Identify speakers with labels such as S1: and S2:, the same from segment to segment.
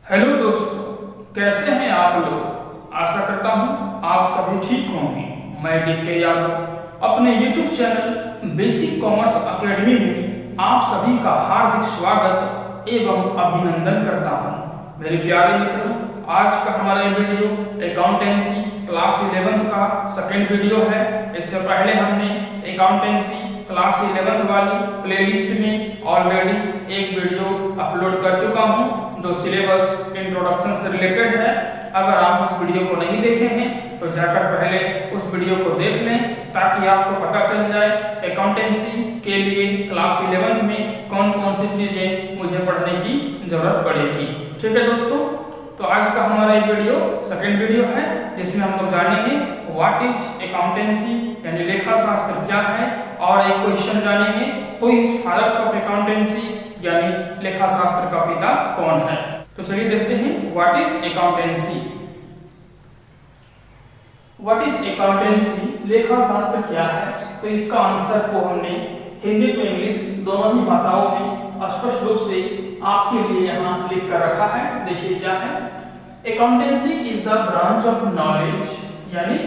S1: Hello दोस्तों, कैसे हैं आप लोग। आशा करता हूँ आप सभी ठीक होंगे। मैं DK यादव अपने YouTube channel basic commerce academy में आप सभी का हार्दिक स्वागत एवं अभिनंदन करता हूँ। मेरे प्यारे मित्रों, आज का हमारा ये वीडियो अकाउंटेंसी क्लास 11th का सेकेंड वीडियो है। इससे पहले हमने अकाउंटेंसी क्लास 11th वाली प्लेलिस्ट में ऑलरेडी एक वीडियो अपलोड कर चुका हूँ जो सिलेबस इंट्रोडक्शन से रिलेटेड है। अगर आप उस वीडियो को नहीं देखे हैं तो जाकर पहले उस वीडियो को देख लें ताकि आपको पता चल जाए अकाउंटेंसी के लिए क्लास 11th में कौन कौन सी चीजें मुझे पढ़ने की जरूरत पड़ेगी। ठीक है दोस्तों, तो आज का हमारा ये वीडियो सेकेंड वीडियो है जिसमें हम लोग जानेंगे व्हाट इज अकाउंटेंसी यानी लेखा शास्त्र क्या है, और एक क्वेश्चन जानेंगे who is fathers of accountancy यानी लेखा शास्त्र का पिता कौन है। तो चलिए देखते हैं what is accountancy. What is accountancy, लेखा शास्त्र क्या है। तो इसका आंसर को हमने हिंदी तो इंग्लिश दोनों ही भाषाओं में स्पष्ट रूप से आपके लिए यहाँ लिख कर रखा है। देखिए क्या है। Accountancy is the branch of knowledge यानी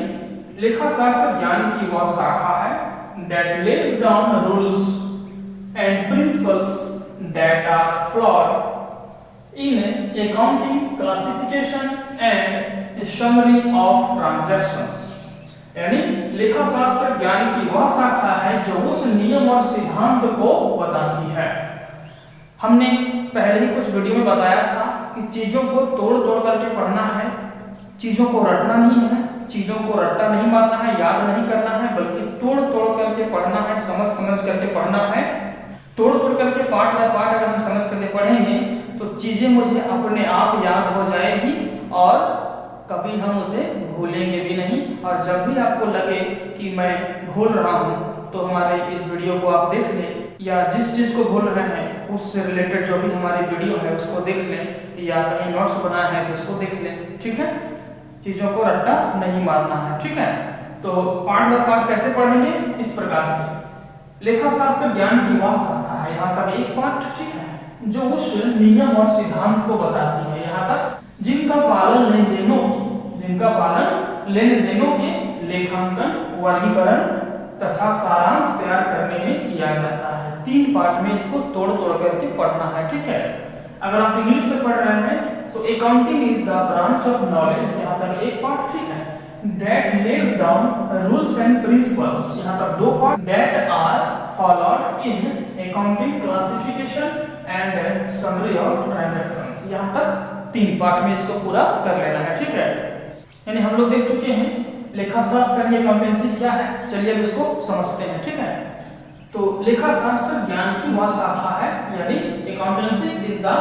S1: लेखा शास्त्र ज्ञान की वह शाखा है that lays down rules and principles that are flawed in accounting classification and summary of transactions। यानी लेखा शास्त्र ज्ञान की वह शाखा है जो उस नियम और सिद्धांत को बताती है। हमने पहले ही कुछ वीडियो में बताया था कि चीजों को तोड़ तोड़ करके पढ़ना है, चीजों को रटना नहीं है, चीजों को रट्टा नहीं मारना है, याद नहीं करना है, बल्कि तोड़ तोड़ करके पढ़ना है, समझ समझ करके पढ़ना है। तोड़ तोड़ करके पार्ट बाय पार्ट अगर हम समझ करके पढ़ेंगे तो चीजें मुझे अपने आप याद हो जाएगी और कभी हम उसे भूलेंगे भी नहीं। और जब भी आपको लगे कि मैं भूल रहा हूँ तो हमारे इस वीडियो को आप देख लें, या जिस चीज को भूल रहे हैं उससे रिलेटेड जो भी हमारी वीडियो है उसको देख लें, या कहीं नोट्स बनाए हैं तो उसको देख लें। ठीक है, चीजों को रट्टा नहीं मारना है। ठीक है, तो पार्ट बाय पार्ट कैसे पढ़ेंगे, इस प्रकार से। लेखा शास्त्र ज्ञान की वह शाखा है, यहाँ तक एक पार्ट, ठीक है, जो उस नियम और सिद्धांत को बताती है, यहाँ तक जिनका पालन लेन देनों के लेखांकन, वर्गीकरण तथा सारांश तैयार करने में किया जाता है। 3 पार्ट में इसको तोड़ तोड़ करके पढ़ना है। ठीक है, अगर आप इंग्लिश से पढ़ रहे हैं तो accounting is the branch of knowledge, यहाँ तक एक पार्ट, ठीक है, that lays down rules and principles, यहाँ तक 2 part, that are followed in accounting classification and summary of transactions, यहाँ तक 3 पार्ट में इसको पूरा कर लेना है। ठीक है, यानी हम लोग देख चुके हैं लेखा शास्त्र यानी अकाउंटेंसी क्या है। चलिए अब इसको समझते हैं। ठीक है, तो लेखा शास्त्र ज्ञान की वह शाखा है यानी accountancy is the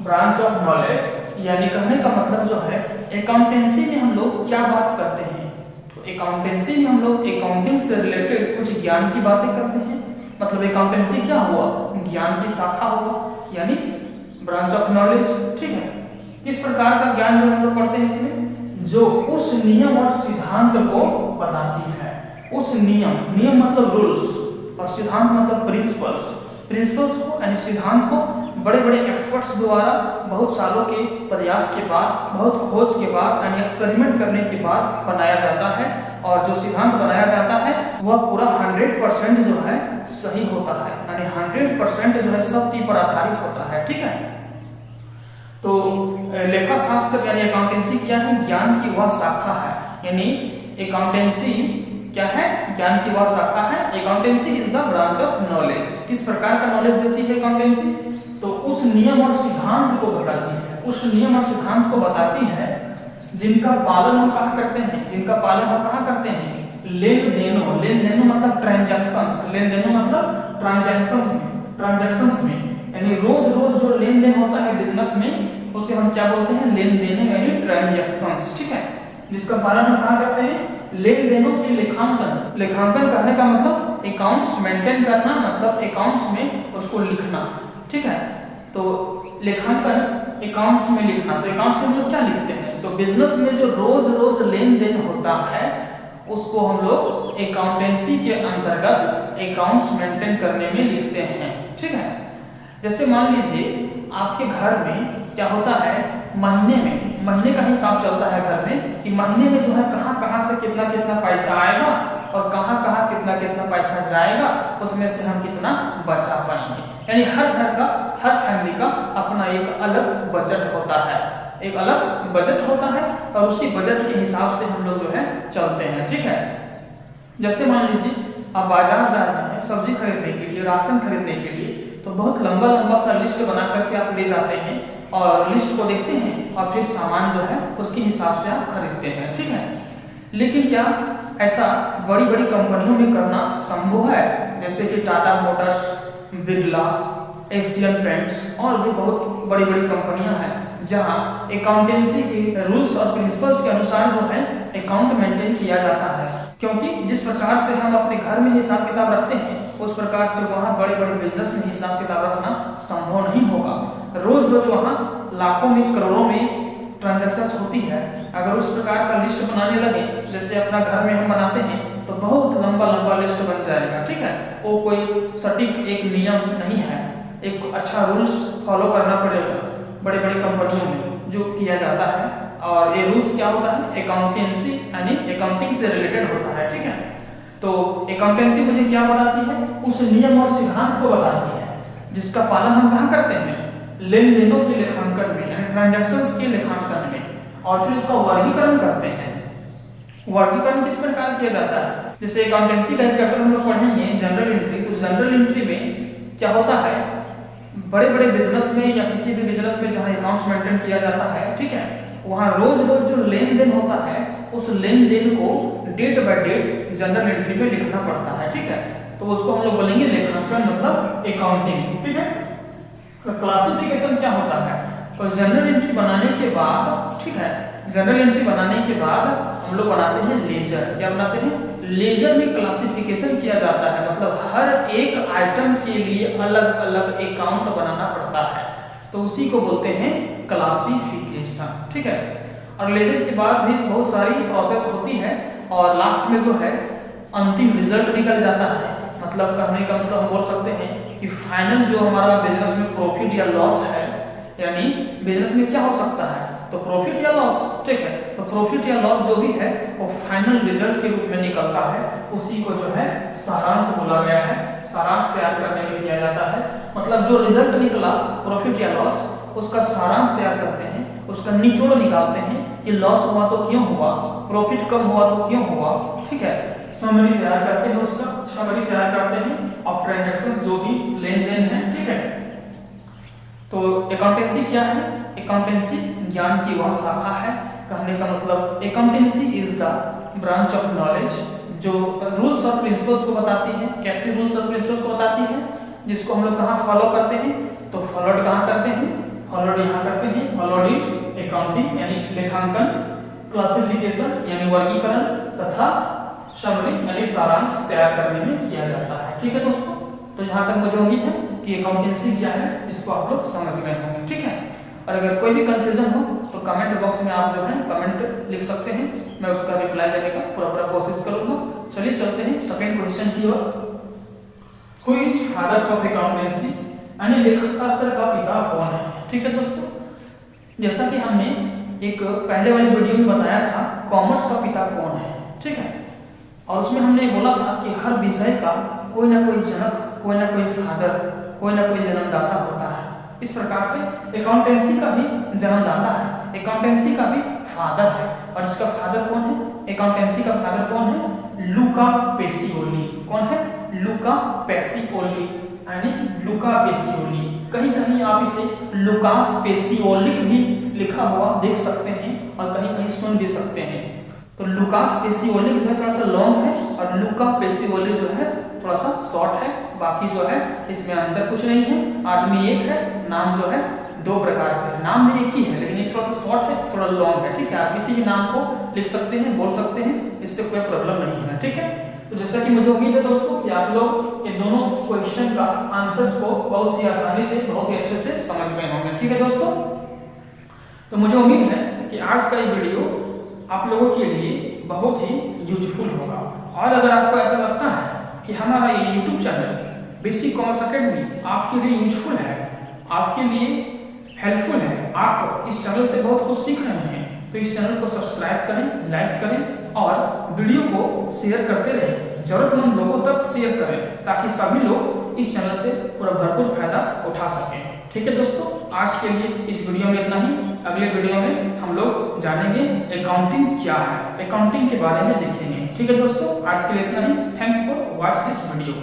S1: branch of knowledge, यानी कहने का मतलब जो है अकाउंटेंसी में हम लोग क्या बात करते हैं। तो अकाउंटेंसी में हम लोग अकाउंटिंग से रिलेटेड कुछ ज्ञान की बातें करते हैं। मतलब अकाउंटेंसी क्या हुआ, ज्ञान की शाखा हुआ यानी ब्रांच ऑफ नॉलेज। ठीक है, किस प्रकार का ज्ञान जो हम लोग पढ़ते हैं इसमें, जो उस नियम और सिद्धांत को बताती है। उस नियम मतलब रूल्स और सिद्धांत मतलब प्रिंसिपल्स को यानी सिद्धांत को बड़े बड़े एक्सपर्ट्स द्वारा बहुत सालों के प्रयास के बाद, बहुत खोज के बाद यानी एक्सपेरिमेंट करने के बाद बनाया जाता है। और जो सिद्धांत बनाया जाता है वह पूरा 100% जो है सही होता है, यानी 100% जो है सत्य पर आधारित होता है। ठीक है, तो लेखा शास्त्र यानी अकाउंटेंसी क्या है, ज्ञान की वह शाखा है। यानी अकाउंटेंसी क्या है, ज्ञान की वह शाखा है। Accountancy is the branch of knowledge. किस प्रकार का नॉलेज देती है अकाउंटेंसी, तो उस नियम और सिद्धांत को बताती है, उस नियम और सिद्धांत को बताती है जिनका पालन हम कहाँ करते हैं, लेन देनों मतलब ट्रांजैक्शंस, लेन देनों मतलब ट्रांजैक्शंस में, यानी रोज जो लेन देन होता है बिजनेस में उसे हम क्या बोलते हैं, लेन देनों यानी ट्रांजैक्शंस। ठीक है, जिसका पालन हम कहाँ करते हैं, लेन देनों के लेखांकन कहने का मतलब अकाउंट्स मेंटेन करना, मतलब अकाउंट्स में उसको लिखना। ठीक है, तो लेखांकन अकाउंट्स में लिखना, तो अकाउंट्स में हम लोग क्या लिखते हैं, तो बिजनेस में जो रोज लेन देन होता है उसको हम लोग अकाउंटेंसी के अंतर्गत अकाउंट्स मेंटेन करने में लिखते हैं। ठीक है, जैसे मान लीजिए आपके घर में क्या होता है, महीने का हिसाब चलता है घर में कि महीने में जो है कहाँ से कितना कितना पैसा आएगा और कहाँ कितना कितना पैसा जाएगा, उसमें से हम कितना बचा पाएंगे। यानी हर घर का, हर फैमिली का अपना एक अलग बजट होता है, एक अलग बजट होता है और उसी बजट के हिसाब से हम लोग जो है चलते हैं। ठीक है, जैसे मान लीजिए आप बाजार जा रहे हैं सब्जी खरीदने के लिए, राशन खरीदने के लिए, तो बहुत लंबा सा लिस्ट बना करके आप ले जाते हैं और लिस्ट को देखते हैं और फिर सामान जो है उसके हिसाब से आप खरीदते हैं। ठीक है, लेकिन क्या ऐसा बड़ी कंपनियों में करना संभव है? जैसे कि Tata Motors, Birla, Asian paints और भी बहुत बड़ी कंपनियां हैं जहां अकाउंटेंसी के रूल्स और प्रिंसिपल्स के अनुसार जो है अकाउंट मेंटेन किया जाता है। क्योंकि जिस प्रकार से हम अपने घर में हिसाब किताब रखते हैं उस प्रकार से वहाँ बड़े बिजनेस में हिसाब किताब रखना संभव नहीं होगा। रोज वहाँ लाखों में करोड़ों में ट्रांजैक्शंस होती है। अगर उस प्रकार का लिस्ट बनाने लगे जैसे अपना घर में हम बनाते हैं तो बहुत लंबा लिस्ट बन जाएगा। ठीक है, वो कोई सटीक एक नियम नहीं है, एक अच्छा रूल्स फॉलो करना पड़ेगा बड़े कंपनियों में जो किया जाता है। और ये रूल्स क्या होता है, अकाउंटेंसी यानी अकाउंटिंग से रिलेटेड होता है। ठीक है, तो अकाउंटेंसी मुझे क्या बताती है, उस नियम और सिद्धांत को बताती है जिसका पालन हम कहाँ करते हैं, लेन देनों के लेखांकन में यानी ट्रांजैक्शंस के लेखांकन में, और फिर इसका वर्गीकरण करते हैं। वर्गीकरण किस प्रकार किया जाता है, जैसे अकाउंटेंसी का एक चैप्टर हम लोग पढ़ेंगे जनरल एंट्री, तो जनरल एंट्री में क्या होता है, बड़े बिजनेस में या किसी भी बिजनेस में जहाँ अकाउंट्स मेंटेन किया जाता है, ठीक है, वहाँ रोज जो लेन देन होता है उस लेन देन को date by date general entry में लिखना पड़ता है। ठीक है, तो उसको हम लोग बोलेंगे लेखांकन मतलब अकाउंटिंग। ठीक है, तो क्लासिफिकेशन क्या होता है, तो जनरल एंट्री बनाने के बाद, ठीक है, जनरल एंट्री बनाने के बाद हम लोग बनाते हैं लेजर। क्या बनाते हैं, लेजर में क्लासिफिकेशन किया जाता है, मतलब हर एक आइटम के लिए अलग अकाउंट बनाना पड़ता है, तो उसी को बोलते हैं क्लासिफिकेशन। ठीक है, और लेजर के बाद भी बहुत सारी प्रोसेस होती है और लास्ट में जो है अंतिम रिजल्ट निकल जाता है। मतलब कहने का मतलब हम बोल सकते हैं कि फाइनल जो हमारा बिजनेस में प्रॉफिट या लॉस है, यानी बिजनेस में क्या हो सकता है, तो प्रॉफिट या लॉस। ठीक है, तो प्रॉफिट या लॉस जो भी है वो फाइनल रिजल्ट के रूप में निकलता है, उसी को जो है सारांश बोला गया है। सारांश तैयार करने में किया जाता है, मतलब जो रिजल्ट निकला प्रॉफिट या लॉस उसका सारांश तैयार करते हैं, उसका निचोड़ निकालते हैं कि लॉस हुआ तो क्यों हुआ, प्रॉफिट कम हुआ तो क्यों हुआ। ठीक है, समरी तैयार करते हैं, उसका समरी तैयार करते हैं और ट्रांजैक्शंस जो भी लेन देन है। ठीक है, तो अकाउंटेंसी क्या है, अकाउंटेंसी ज्ञान की वह शाखा है। कहने का मतलब accountancy is the branch of knowledge जो रूल्स और प्रिंसिपल्स को बताती है। कैसे रूल्स और प्रिंसिपल्स को बताती है, जिसको हम लोग कहाँ फॉलो करते हैं, तो फॉलोड कहाँ करते हैं, फॉलोड यहाँ करते हैं, फॉलोड इन अकाउंटिंग यानी लेखांकन, क्लासिफिकेशन यानी वर्गीकरण तथा समरी यानी सारांश तैयार करने में किया जाता है। ठीक है दोस्तों, तो जहाँ तक मुझे उम्मीद है कि अकाउंटेंसी क्या है इसको आप लोग समझ गए होंगे। ठीक है, और अगर कोई भी कंफ्यूजन हो तो कमेंट बॉक्स में आप जो है कमेंट लिख सकते हैं, मैं उसका रिप्लाई देने का पूरा कोशिश करूंगा। चलिए चलते हैं सेकंड क्वेश्चन की ओर। Who is fathers of accountancy यानी लेखा शास्त्र का पिता कौन है। ठीक है दोस्तों, जैसा कि हमने एक पहले वाली वीडियो में बताया था कॉमर्स का पिता कौन है। ठीक है, और उसमें हमने बोला था कि हर विषय का कोई ना कोई जनक, कोई ना कोई फादर, कोई ना कोई जन्मदाता होता है। इस प्रकार से अकाउंटेंसी का भी जन्मदाता है, अकाउंटेंसी का भी फादर है। और इसका फादर कौन है, अकाउंटेंसी का फादर कौन है, लूका पेसिओली। कौन है, लूका पेसिओली यानी लूका पेसिओली। कहीं आप इसे लुकास पेसिओलिक भी लिखा हुआ देख सकते हैं और कहीं सुन भी सकते हैं। तो लुकास पेसिओलिक जो है थोड़ा सा लॉन्ग है और लूका पेसिओली जो है थोड़ा सा शॉर्ट है। बाकी जो है इसमें अंतर कुछ नहीं है, आदमी एक है, नाम जो है दो प्रकार से है, नाम भी एक ही है लेकिन ये थोड़ा सा शॉर्ट है, थोड़ा लॉन्ग है। ठीक है, आप किसी भी नाम को लिख सकते हैं, बोल सकते हैं, इससे कोई प्रॉब्लम नहीं है। ठीक है, तो जैसा कि मुझे उम्मीद है दोस्तों कि आप लोग ये दोनों क्वेश्चन का आंसर्स को बहुत ही आसानी से, बहुत ही अच्छे से समझ गए होंगे। ठीक है दोस्तों, तो मुझे उम्मीद है कि आज का ये वीडियो आप लोगों के लिए बहुत ही यूजफुल होगा। और अगर आपको ऐसा लगता है कि हमारा ये YouTube channel basic commerce academy आपके लिए यूजफुल है, आपके लिए हेल्पफुल है, आप इस चैनल से बहुत कुछ सीख रहे हैं तो इस चैनल को सब्सक्राइब करें, लाइक करें और वीडियो को शेयर करते रहें, जरूरतमंद लोगों तक शेयर करें ताकि सभी लोग इस चैनल से पूरा भरपूर फायदा उठा सकें। ठीक है दोस्तों, आज के लिए इस वीडियो में इतना ही। अगले वीडियो में हम लोग जानेंगे अकाउंटिंग क्या है, अकाउंटिंग के बारे में देखेंगे। ठीक है दोस्तों, आज के लिए इतना ही। Thanks for watch this video.